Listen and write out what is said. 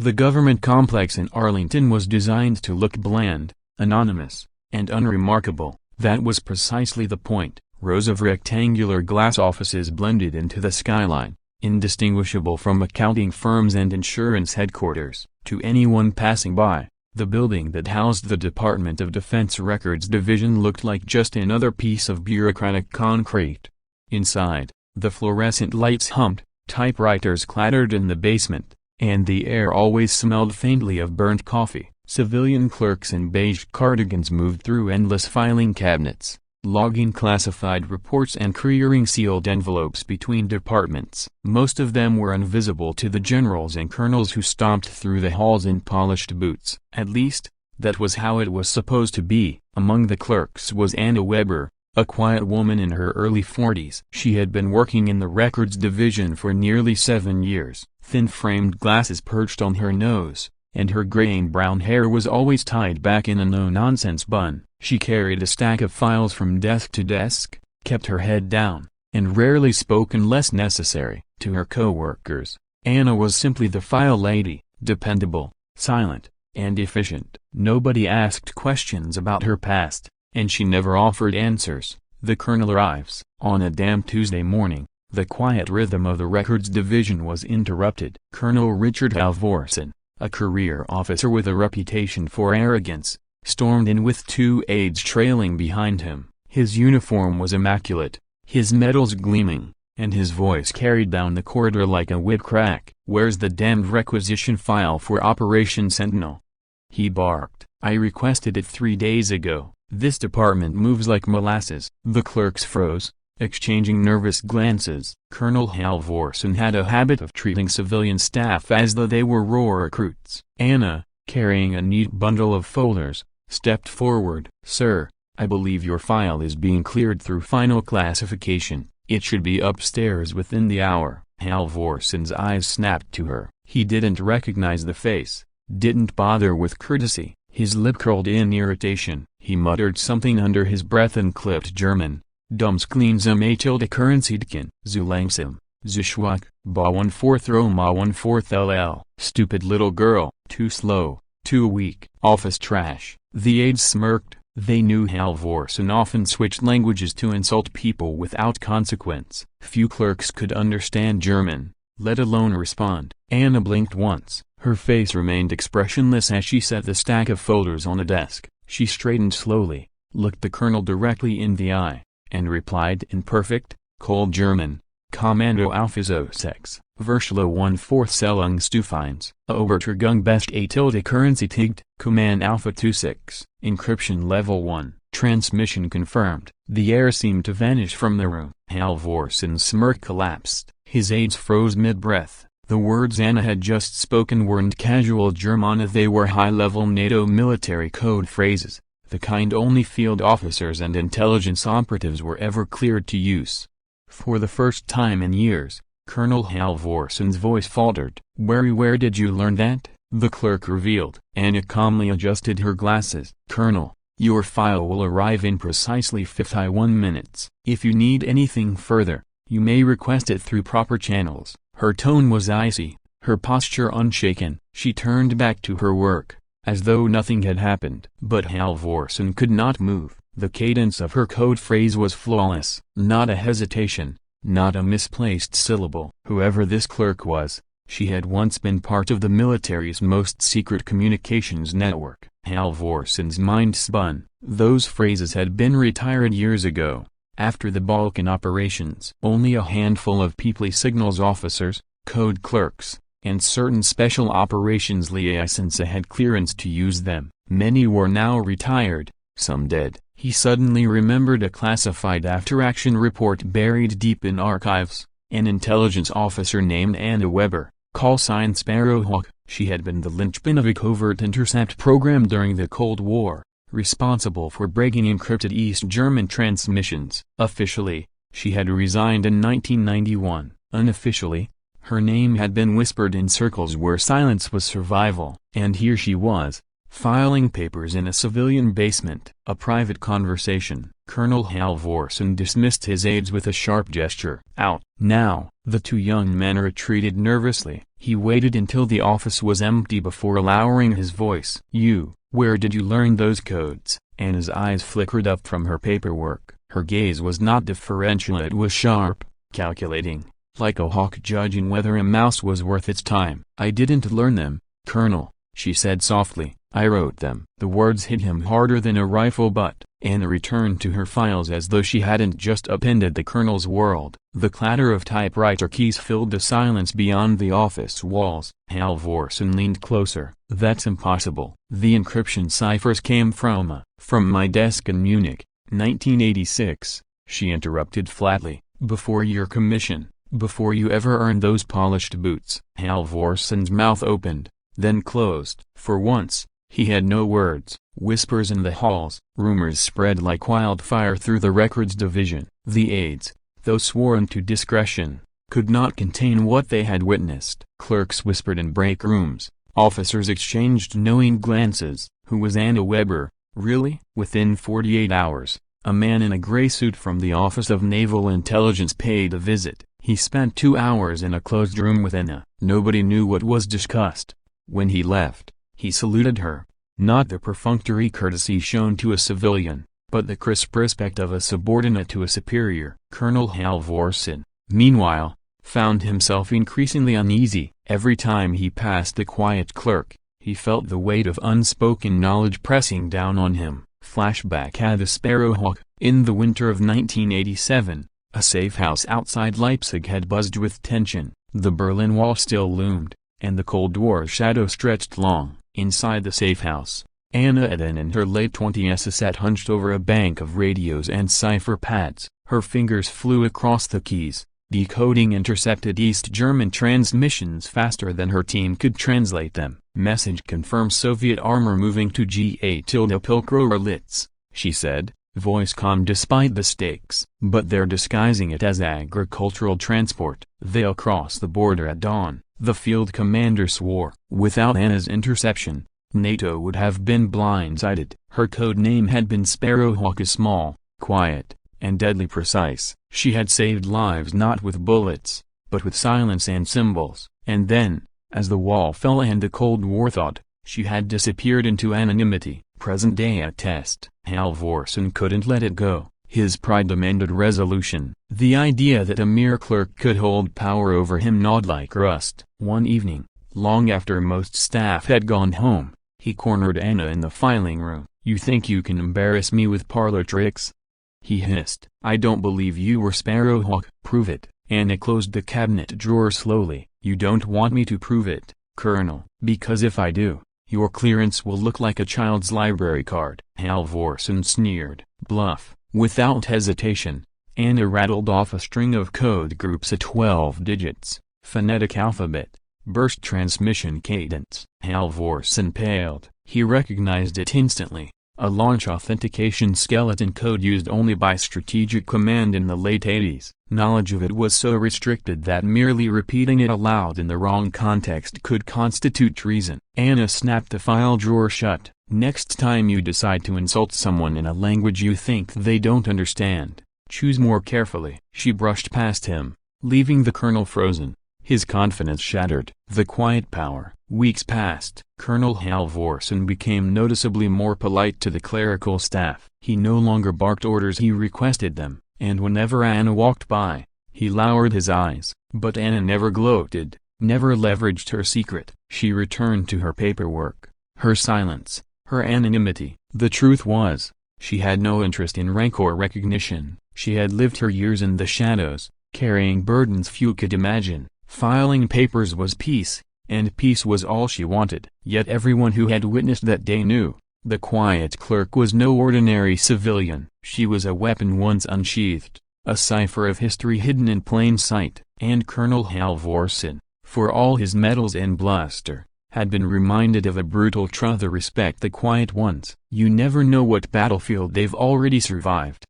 The government complex in Arlington was designed to look bland, anonymous, and unremarkable. That was precisely the point. Rows of rectangular glass offices blended into the skyline, indistinguishable from accounting firms and insurance headquarters. To anyone passing by, the building that housed the Department of Defense Records Division looked like just another piece of bureaucratic concrete. Inside, the fluorescent lights hummed, typewriters clattered in the basement, and the air always smelled faintly of burnt coffee. Civilian clerks in beige cardigans moved through endless filing cabinets, logging classified reports and clearing sealed envelopes between departments. Most of them were invisible to the generals and colonels who stomped through the halls in polished boots. At least, that was how it was supposed to be. Among the clerks was Anna Weber, a quiet woman in her early 40s. She had been working in the records division for nearly 7 years. Thin-framed glasses perched on her nose, and her graying-brown hair was always tied back in a no-nonsense bun. She carried a stack of files from desk to desk, kept her head down, and rarely spoke unless necessary. To her co-workers, Anna was simply the file lady, dependable, silent, and efficient. Nobody asked questions about her past, and she never offered answers. The colonel arrives. On a damp Tuesday morning, the quiet rhythm of the records division was interrupted. Colonel Richard Halvorsen, a career officer with a reputation for arrogance, stormed in with 2 aides trailing behind him. His uniform was immaculate, his medals gleaming, and his voice carried down the corridor like a whip crack. "Where's the damned requisition file for Operation Sentinel?" he barked. "I requested it 3 days ago. This department moves like molasses." The clerks froze, exchanging nervous glances. Colonel Halvorsen had a habit of treating civilian staff as though they were raw recruits. Anna, carrying a neat bundle of folders, stepped forward. "Sir, I believe your file is being cleared through final classification. It should be upstairs within the hour." Halvorsen's eyes snapped to her. He didn't recognize the face, didn't bother with courtesy. His lip curled in irritation. He muttered something under his breath in clipped German. Dumskleensam a tilde currencytken, zu langsam, zu schwach, ba 1/4 ro ma 1/4 ll. Stupid little girl, too slow, too weak. Office trash. The aides smirked. They knew Halvorsen often switched languages to insult people without consequence. Few clerks could understand German, let alone respond. Anna blinked once. Her face remained expressionless as she set the stack of folders on a desk. She straightened slowly, looked the colonel directly in the eye, and replied in perfect, cold German, "Kommando Alpha 6, Verschlo 1/4 Stellungstufeins, Obertragung best a tilde currency tigged, Command Alpha 26, encryption level 1, transmission confirmed." The air seemed to vanish from the room. Halvorsen's smirk collapsed. His aides froze mid-breath. The words Anna had just spoken weren't casual German, they were high-level NATO military code phrases, the kind only field officers and intelligence operatives were ever cleared to use. For the first time in years, Colonel Halvorsen's voice faltered. Where did you learn that?" the clerk revealed. Anna calmly adjusted her glasses. "Colonel, your file will arrive in precisely 51 minutes. If you need anything further, you may request it through proper channels." Her tone was icy, her posture unshaken. She turned back to her work, as though nothing had happened. But Halvorsen could not move. The cadence of her code phrase was flawless. Not a hesitation, not a misplaced syllable. Whoever this clerk was, she had once been part of the military's most secret communications network. Halvorsen's mind spun. Those phrases had been retired years ago, after the Balkan operations. Only a handful of people, signals officers, code clerks, and certain special operations liaisons had clearance to use them. Many were now retired, some dead. He suddenly remembered a classified after-action report buried deep in archives. An intelligence officer named Anna Weber, call sign Sparrowhawk. She had been the linchpin of a covert intercept program during the Cold War, responsible for breaking encrypted East German transmissions. Officially, she had resigned in 1991. Unofficially, her name had been whispered in circles where silence was survival. And here she was, Filing papers in a civilian basement. A private conversation. Colonel Halvorsen dismissed his aides with a sharp gesture. Out. Now. The two young men retreated nervously. He waited until the office was empty before lowering his voice. Where did you learn those codes? Anna's eyes flickered up from her paperwork. Her gaze was not deferential, it was sharp, calculating, like a hawk judging whether a mouse was worth its time. I didn't learn them, Colonel, she said softly. I wrote them. The words hit him harder than a rifle butt. Anna returned to her files as though she hadn't just upended the colonel's world. The clatter of typewriter keys filled the silence beyond the office walls. Halvorsen leaned closer. That's impossible. The encryption ciphers came from my desk in Munich, 1986, she interrupted flatly. Before your commission, before you ever earned those polished boots. Halvorsen's mouth opened, then closed. For once, he had no words. Whispers in the halls, rumors spread like wildfire through the records division. The aides, though sworn to discretion, could not contain what they had witnessed. Clerks whispered in break rooms. Officers exchanged knowing glances. Who was Anna Weber, really? Within 48 hours, a man in a gray suit from the Office of Naval Intelligence paid a visit. He spent 2 hours in a closed room with Anna. Nobody knew what was discussed. When he left, he saluted her. Not the perfunctory courtesy shown to a civilian, but the crisp respect of a subordinate to a superior. Colonel Halvorsen, meanwhile, found himself increasingly uneasy. Every time he passed the quiet clerk, he felt the weight of unspoken knowledge pressing down on him. Flashback at the Sparrowhawk. In the winter of 1987, a safe house outside Leipzig had buzzed with tension. The Berlin Wall still loomed, and the Cold War shadow stretched long. Inside the safe house, Anna Eden in her late 20s sat hunched over a bank of radios and cipher pads. Her fingers flew across the keys, decoding intercepted East German transmissions faster than her team could translate them. Message confirms Soviet armor moving to Ga-Pilkrolitz, she said, voice calm despite the stakes. But they're disguising it as agricultural transport. They'll cross the border at dawn, the field commander swore. Without Anna's interception, NATO would have been blindsided. Her code name had been Sparrowhawk, small, quiet, and deadly precise. She had saved lives not with bullets, but with silence and symbols. And then, as the wall fell and the Cold War thawed, she had disappeared into anonymity. Present day a test. Halvorsen couldn't let it go. His pride demanded resolution. The idea that a mere clerk could hold power over him gnawed like rust. One evening, long after most staff had gone home, he cornered Anna in the filing room. You think you can embarrass me with parlor tricks? He hissed. I don't believe you were Sparrowhawk. Prove it. Anna closed the cabinet drawer slowly. You don't want me to prove it, Colonel, because if I do, your clearance will look like a child's library card. Halvorsen sneered. Bluff. Without hesitation, Anna rattled off a string of code groups at 12 digits, phonetic alphabet, burst transmission cadence. Halvorsen paled. He recognized it instantly. A launch authentication skeleton code used only by Strategic Command in the late 80s. Knowledge of it was so restricted that merely repeating it aloud in the wrong context could constitute treason. Anna snapped the file drawer shut. Next time you decide to insult someone in a language you think they don't understand, choose more carefully. She brushed past him, leaving the colonel frozen, his confidence shattered. The quiet power. Weeks passed. Colonel Halvorsen became noticeably more polite to the clerical staff. He no longer barked orders, he requested them, and whenever Anna walked by, he lowered his eyes. But Anna never gloated, never leveraged her secret. She returned to her paperwork, her silence, her anonymity. The truth was, she had no interest in rank or recognition. She had lived her years in the shadows, carrying burdens few could imagine. Filing papers was peace, and peace was all she wanted. Yet everyone who had witnessed that day knew, the quiet clerk was no ordinary civilian. She was a weapon once unsheathed, a cipher of history hidden in plain sight. And Colonel Halvorsen, for all his medals and bluster, had been reminded of a brutal truth: respect the quiet ones. You never know what battlefield they've already survived.